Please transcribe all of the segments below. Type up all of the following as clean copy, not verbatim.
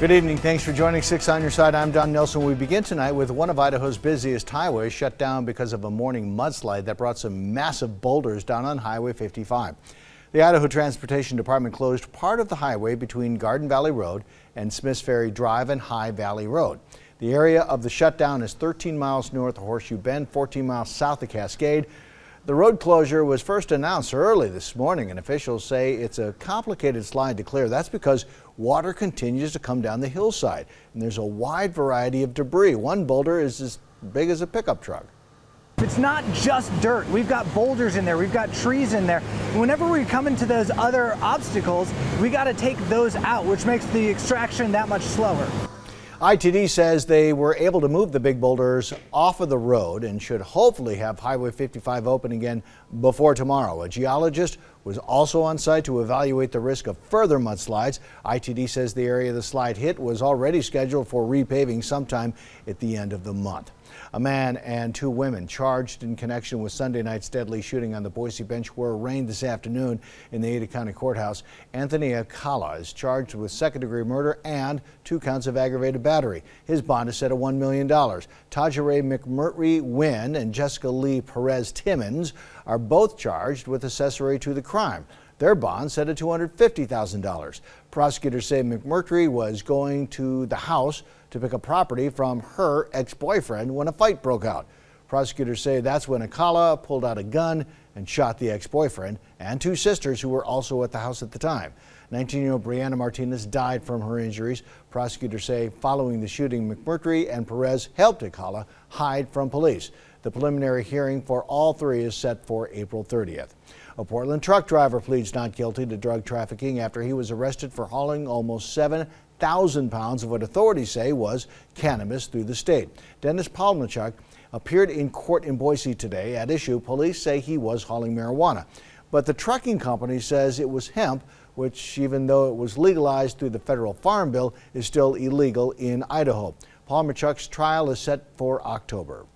Good evening. Thanks for joining 6 on your side. I'm Don Nelson. We begin tonight with one of Idaho's busiest highways shut down because of a morning mudslide that brought some massive boulders down on Highway 55. The Idaho Transportation Department closed part of the highway between Garden Valley Road and Smiths Ferry Drive and High Valley Road. The area of the shutdown is 13 miles north of Horseshoe Bend, 14 miles south of Cascade. The road closure was first announced early this morning, and officials say it's a complicated slide to clear. That's because water continues to come down the hillside, and there's a wide variety of debris. One boulder is as big as a pickup truck. It's not just dirt. We've got boulders in there. We've got trees in there. Whenever we come into those other obstacles, we got to take those out, which makes the extraction that much slower. ITD says they were able to move the big boulders off of the road and should hopefully have Highway 55 open again before tomorrow. A geologist was also on site to evaluate the risk of further mudslides. ITD says the area the slide hit was already scheduled for repaving sometime at the end of the month. A man and two women charged in connection with Sunday night's deadly shooting on the Boise bench were arraigned this afternoon in the Ada County Courthouse. Anthony Akala is charged with second-degree murder and 2 counts of aggravated battery. His bond is set at $1 million. Tajare McMurtry Wynn and Jessica Lee Perez Timmons are both charged with accessory to the crime. Their bond set at $250,000. Prosecutors say McMurtry was going to the house to pick up property from her ex-boyfriend when a fight broke out. Prosecutors say that's when Akala pulled out a gun and shot the ex-boyfriend and 2 sisters who were also at the house at the time. 19-year-old Brianna Martinez died from her injuries. Prosecutors say following the shooting, McMurtry and Perez helped Akala hide from police. The preliminary hearing for all 3 is set for April 30th. A Portland truck driver pleads not guilty to drug trafficking after he was arrested for hauling almost 7,000 pounds of what authorities say was cannabis through the state. Dennis Palmachuk appeared in court in Boise today. At issue, police say he was hauling marijuana, but the trucking company says it was hemp, which, even though it was legalized through the federal farm bill, is still illegal in Idaho. Palmachuk's trial is set for October.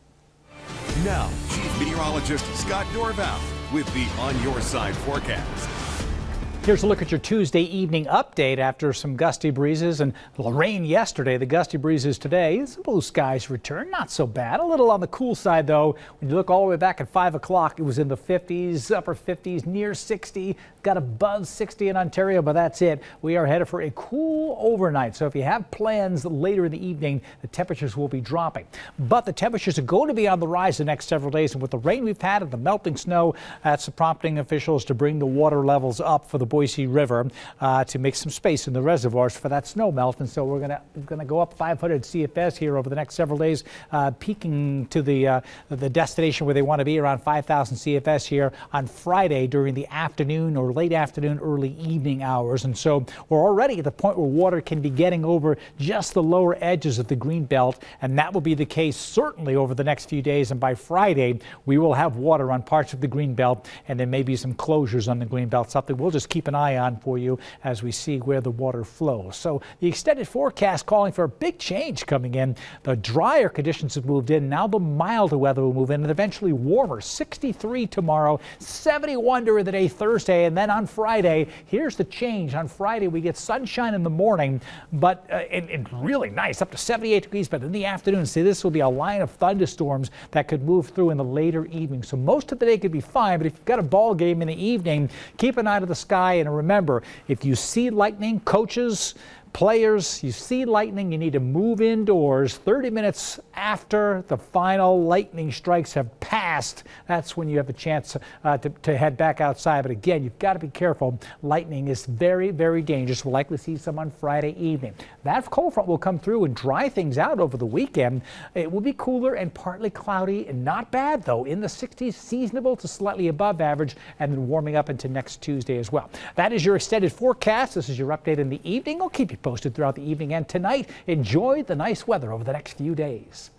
Now, Chief Meteorologist Scott Dorval with the On Your Side forecast. Here's a look at your Tuesday evening update. After some gusty breezes and rain yesterday, the gusty breezes today, some blue skies return. Not so bad. A little on the cool side, though. When you look all the way back at 5 o'clock, it was in the 50s, upper 50s, near 60. Got above 60 in Ontario, but that's it. We are headed for a cool overnight. So if you have plans later in the evening, the temperatures will be dropping. But the temperatures are going to be on the rise the next several days. And with the rain we've had and the melting snow, that's prompting officials to bring the water levels up for the Boise River to make some space in the reservoirs for that snow melt. And so we're gonna go up 500 CFS here over the next several days, peaking to the destination where they want to be, around 5,000 CFS here on Friday during the afternoon or late afternoon, early evening hours. And so we're already at the point where water can be getting over just the lower edges of the green belt, and that will be the case certainly over the next few days. And by Friday, we will have water on parts of the green belt, and there may be some closures on the green belt, something we'll just keep an eye on for you as we see where the water flows. So the extended forecast calling for a big change coming in. The drier conditions have moved in. Now the milder weather will move in and eventually warmer. 63 tomorrow, 71 during the day Thursday, and then on Friday, here's the change. On Friday, we get sunshine in the morning, but and really nice, up to 78 degrees, but in the afternoon, see, this will be a line of thunderstorms that could move through in the later evening. So most of the day could be fine, but if you've got a ball game in the evening, keep an eye to the sky. And remember, if you see lightning, coaches, players, you see lightning, you need to move indoors 30 minutes after the final lightning strikes have passed. That's when you have a chance to head back outside. But again, you've got to be careful. Lightning is very, very dangerous. We'll likely see some on Friday evening. That cold front will come through and dry things out over the weekend. It will be cooler and partly cloudy, and not bad though, in the 60s, seasonable to slightly above average, and then warming up into next Tuesday as well. That is your extended forecast. This is your update in the evening. I'll keep you posted throughout the evening and tonight. Enjoy the nice weather over the next few days.